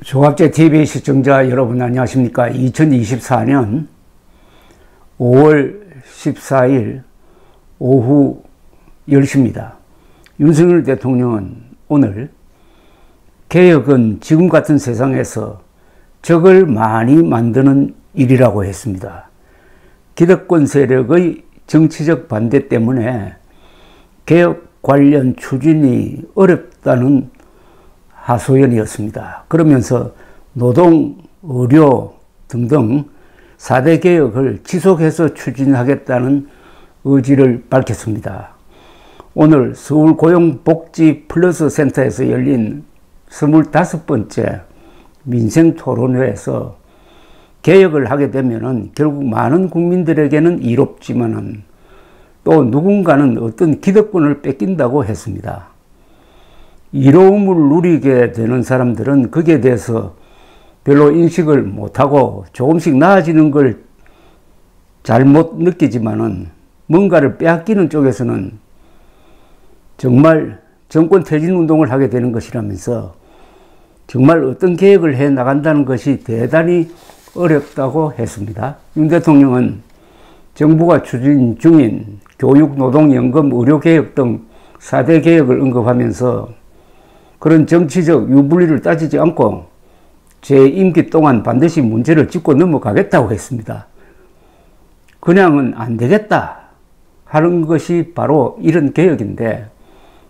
조갑제 TV 시청자 여러분 안녕하십니까? 2024년 5월 14일 오후 10시입니다. 윤석열 대통령은 오늘 개혁은 지금 같은 세상에서 적을 많이 만드는 일이라고 했습니다. 기득권 세력의 정치적 반대 때문에 개혁 관련 추진이 어렵다는 하소연이었습니다. 그러면서 노동, 의료 등등 4대 개혁을 지속해서 추진하겠다는 의지를 밝혔습니다. 오늘 서울고용복지플러스센터에서 열린 25번째 민생토론회에서 개혁을 하게 되면 결국 많은 국민들에게는 이롭지만은 또 누군가는 어떤 기득권을 뺏긴다고 했습니다. 이로움을 누리게 되는 사람들은 거기에 대해서 별로 인식을 못하고 조금씩 나아지는 걸 잘못 느끼지만은 뭔가를 빼앗기는 쪽에서는 정말 정권 퇴진 운동을 하게 되는 것이라면서 정말 어떤 개혁을 해 나간다는 것이 대단히 어렵다고 했습니다. 윤 대통령은 정부가 추진 중인 교육, 노동, 연금, 의료개혁 등 4대 개혁을 언급하면서 그런 정치적 유불리를 따지지 않고 제 임기 동안 반드시 문제를 짚고 넘어가겠다고 했습니다. 그냥은 안 되겠다 하는 것이 바로 이런 개혁인데,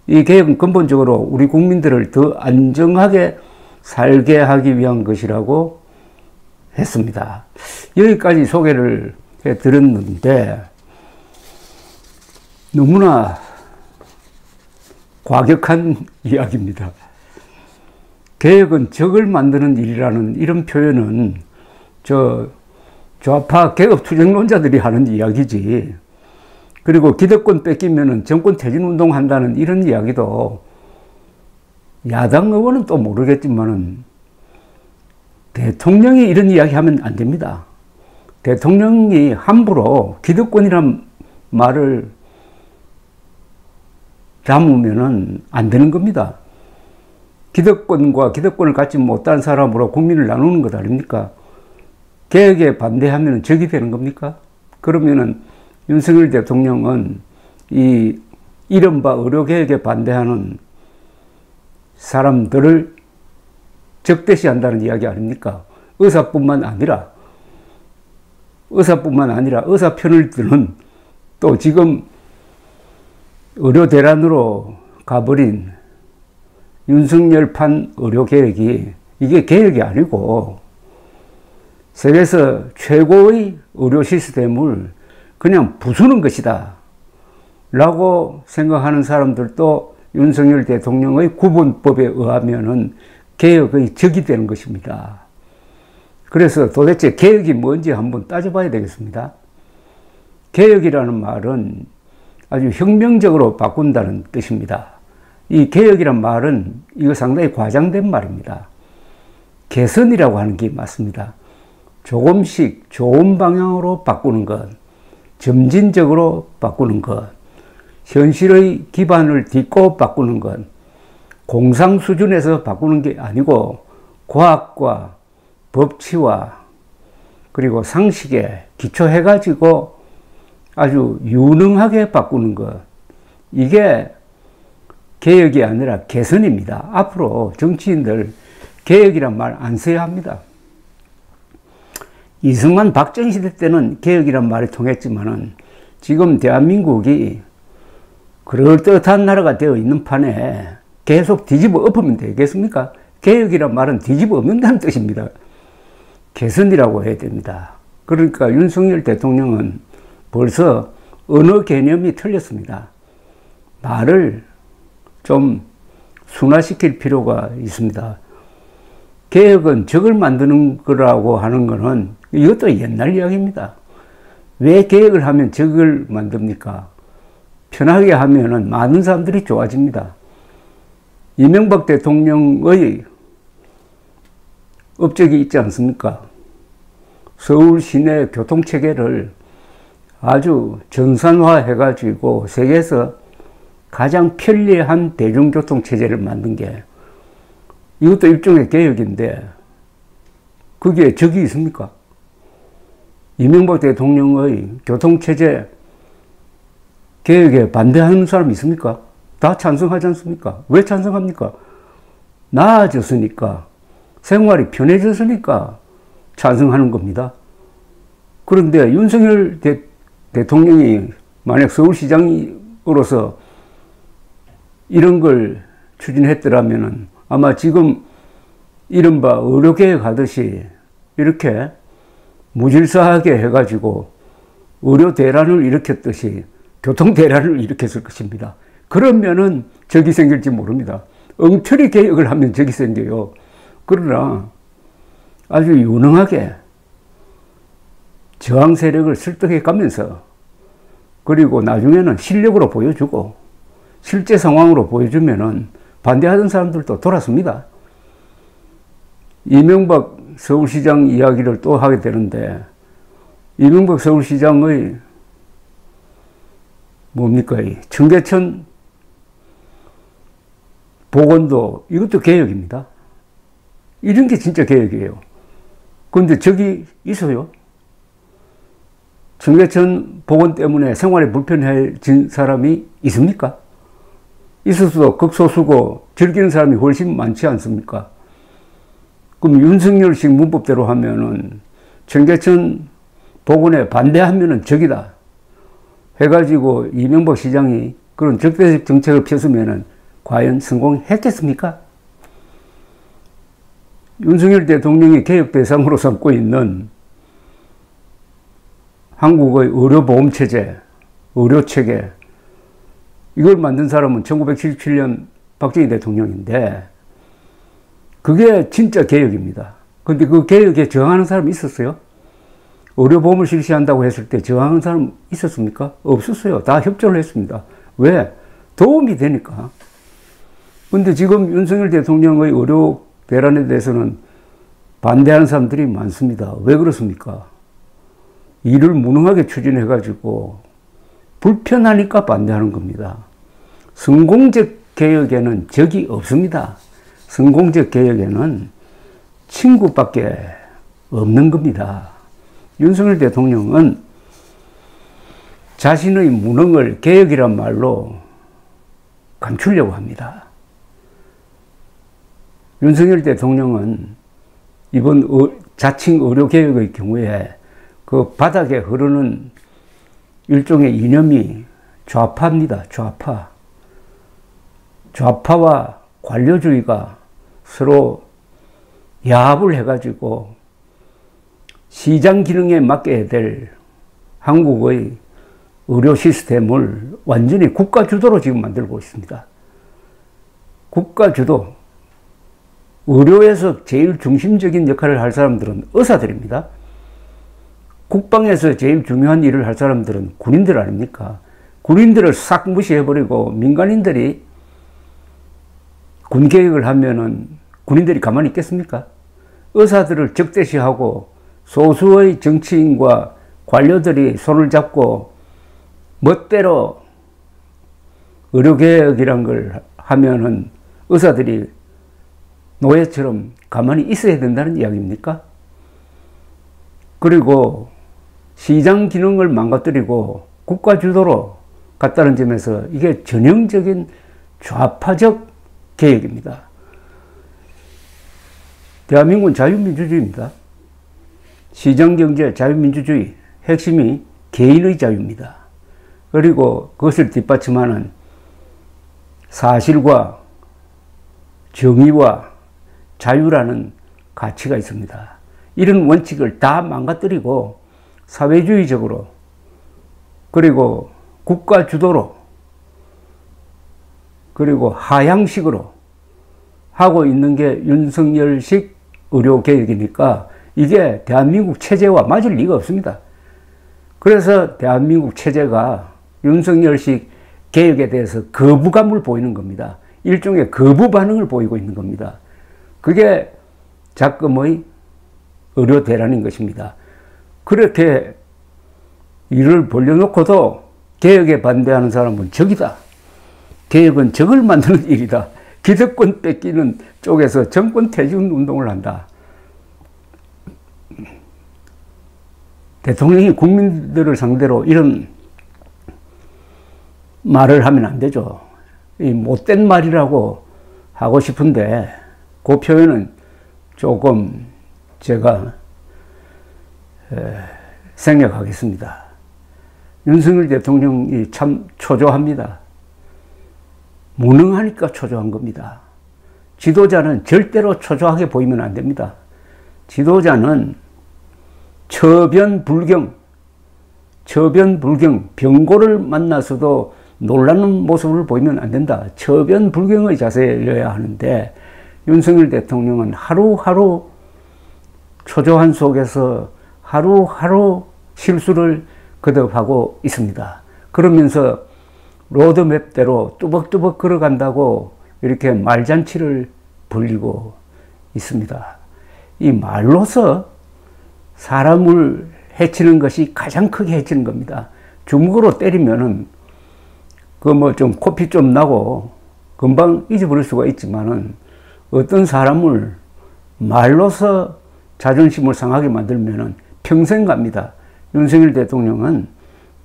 이 개혁은 근본적으로 우리 국민들을 더 안정하게 살게 하기 위한 것이라고 했습니다. 여기까지 소개를 해드렸는데 너무나 과격한 이야기입니다. 개혁은 적을 만드는 일이라는 이런 표현은 좌파 개혁 투쟁론자들이 하는 이야기지, 그리고 기득권 뺏기면은 정권 퇴진 운동 한다는 이런 이야기도 야당 의원은 또 모르겠지만은 대통령이 이런 이야기 하면 안 됩니다. 대통령이 함부로 기득권이란 말을 담으면은 안 되는 겁니다. 기득권과 기득권을 갖지 못한 사람으로 국민을 나누는 것 아닙니까? 개혁에 반대하면 적이 되는 겁니까? 그러면은 윤석열 대통령은 이 이른바 의료개혁에 반대하는 사람들을 적대시한다는 이야기 아닙니까? 의사뿐만 아니라 의사 편을 드는, 또 지금 의료 대란으로 가버린 윤석열판 의료개혁이 이게 개혁이 아니고 세계에서 최고의 의료 시스템을 그냥 부수는 것이다 라고 생각하는 사람들도 윤석열 대통령의 구분법에 의하면은 개혁의 적이 되는 것입니다. 그래서 도대체 개혁이 뭔지 한번 따져봐야 되겠습니다. 개혁이라는 말은 아주 혁명적으로 바꾼다는 뜻입니다. 이 개혁이란 말은 이거 상당히 과장된 말입니다. 개선이라고 하는 게 맞습니다. 조금씩 좋은 방향으로 바꾸는 것, 점진적으로 바꾸는 것, 현실의 기반을 딛고 바꾸는 것, 공상 수준에서 바꾸는 게 아니고 과학과 법치와 그리고 상식에 기초해가지고 아주 유능하게 바꾸는 것, 이게 개혁이 아니라 개선입니다. 앞으로 정치인들 개혁이란 말 안 써야 합니다. 이승만 박정희 시대 때는 개혁이란 말이 통했지만은 지금 대한민국이 그럴듯한 나라가 되어 있는 판에 계속 뒤집어 엎으면 되겠습니까? 개혁이란 말은 뒤집어 엎는다는 뜻입니다. 개선이라고 해야 됩니다. 그러니까 윤석열 대통령은 벌써 언어 개념이 틀렸습니다. 말을 좀 순화시킬 필요가 있습니다. 개혁은 적을 만드는 거라고 하는 거는 이것도 옛날 이야기입니다. 왜 개혁을 하면 적을 만듭니까? 편하게 하면은 많은 사람들이 좋아집니다. 이명박 대통령의 업적이 있지 않습니까? 서울 시내 교통체계를 아주 전산화해가지고 세계에서 가장 편리한 대중교통 체제를 만든 게, 이것도 일종의 개혁인데 거기에 적이 있습니까? 이명박 대통령의 교통체제 개혁에 반대하는 사람이 있습니까? 다 찬성하지 않습니까? 왜 찬성합니까? 나아졌으니까, 생활이 편해졌으니까 찬성하는 겁니다. 그런데 윤석열 대통령이 만약 서울시장으로서 이런 걸 추진했더라면 아마 지금 이른바 의료개혁 하듯이 이렇게 무질서하게 해가지고 의료 대란을 일으켰듯이 교통 대란을 일으켰을 것입니다. 그러면은 적이 생길지 모릅니다. 엉터리 개혁을 하면 적이 생겨요. 그러나 아주 유능하게 저항 세력을 설득해 가면서 그리고 나중에는 실력으로 보여주고 실제 상황으로 보여주면은 반대하던 사람들도 돌아섭니다. 이명박 서울시장 이야기를 또 하게 되는데 이명박 서울시장의 뭡니까? 이 청계천 복원도 이것도 개혁입니다. 이런 게 진짜 개혁이에요. 그런데 저기 있어요. 청계천 복원 때문에 생활이 불편해진 사람이 있습니까? 있어도 극소수고 즐기는 사람이 훨씬 많지 않습니까? 그럼 윤석열식 문법대로 하면은 청계천 복원에 반대하면은 적이다 해가지고 이명박 시장이 그런 적대적 정책을 펴으면은 과연 성공했겠습니까? 윤석열 대통령이 개혁 대상으로 삼고 있는 한국의 의료보험체제, 의료체계, 이걸 만든 사람은 1977년 박정희 대통령인데 그게 진짜 개혁입니다. 그런데 그 개혁에 저항하는 사람이 있었어요? 의료보험을 실시한다고 했을 때 저항하는 사람 있었습니까? 없었어요. 다 협조를 했습니다. 왜? 도움이 되니까. 그런데 지금 윤석열 대통령의 의료 대란에 대해서는 반대하는 사람들이 많습니다. 왜 그렇습니까? 일을 무능하게 추진해가지고 불편하니까 반대하는 겁니다. 성공적 개혁에는 적이 없습니다. 성공적 개혁에는 친구밖에 없는 겁니다. 윤석열 대통령은 자신의 무능을 개혁이란 말로 감추려고 합니다. 윤석열 대통령은 이번 자칭 의료개혁의 경우에 그 바닥에 흐르는 일종의 이념이 좌파입니다. 좌파. 좌파와 관료주의가 서로 야합을 해가지고 시장 기능에 맡겨야 될 한국의 의료 시스템을 완전히 국가 주도로 지금 만들고 있습니다. 국가 주도. 의료에서 제일 중심적인 역할을 할 사람들은 의사들입니다. 국방에서 제일 중요한 일을 할 사람들은 군인들 아닙니까? 군인들을 싹 무시해버리고 민간인들이 군개혁을 하면은 군인들이 가만히 있겠습니까? 의사들을 적대시하고 소수의 정치인과 관료들이 손을 잡고 멋대로 의료개혁이란 걸 하면은 의사들이 노예처럼 가만히 있어야 된다는 이야기입니까? 그리고 시장 기능을 망가뜨리고 국가 주도로 갔다는 점에서 이게 전형적인 좌파적 개혁입니다. 대한민국은 자유민주주의입니다. 시장경제, 자유민주주의, 핵심이 개인의 자유입니다. 그리고 그것을 뒷받침하는 사실과 정의와 자유라는 가치가 있습니다. 이런 원칙을 다 망가뜨리고 사회주의적으로 그리고 국가 주도로 그리고 하향식으로 하고 있는 게 윤석열식 의료개혁이니까 이게 대한민국 체제와 맞을 리가 없습니다. 그래서 대한민국 체제가 윤석열식 개혁에 대해서 거부감을 보이는 겁니다. 일종의 거부 반응을 보이고 있는 겁니다. 그게 작금의 의료 대란인 것입니다. 그렇게 일을 벌려놓고도 개혁에 반대하는 사람은 적이다. 개혁은 적을 만드는 일이다. 기득권 뺏기는 쪽에서 정권 퇴진 운동을 한다. 대통령이 국민들을 상대로 이런 말을 하면 안 되죠. 이 못된 말이라고 하고 싶은데 그 표현은 조금 제가 생략하겠습니다. 윤석열 대통령이 참 초조합니다. 무능하니까 초조한 겁니다. 지도자는 절대로 초조하게 보이면 안 됩니다. 지도자는 처변불경, 병고를 만나서도 놀라는 모습을 보이면 안 된다. 처변불경의 자세여야 하는데 윤석열 대통령은 하루하루 초조한 속에서 하루하루 실수를 거듭하고 있습니다. 그러면서 로드맵대로 뚜벅뚜벅 걸어간다고 이렇게 말잔치를 벌이고 있습니다. 이 말로서 사람을 해치는 것이 가장 크게 해치는 겁니다. 주먹으로 때리면은 그 뭐 좀 코피 좀 나고 금방 잊어버릴 수가 있지만은 어떤 사람을 말로서 자존심을 상하게 만들면은 평생 갑니다. 윤석열 대통령은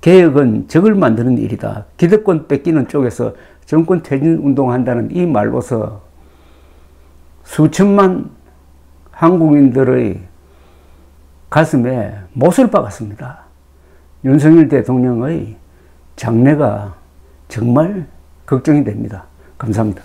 개혁은 적을 만드는 일이다. 기득권 뺏기는 쪽에서 정권 퇴진 운동한다는 이 말로서 수천만 한국인들의 가슴에 못을 박았습니다. 윤석열 대통령의 장래가 정말 걱정이 됩니다. 감사합니다.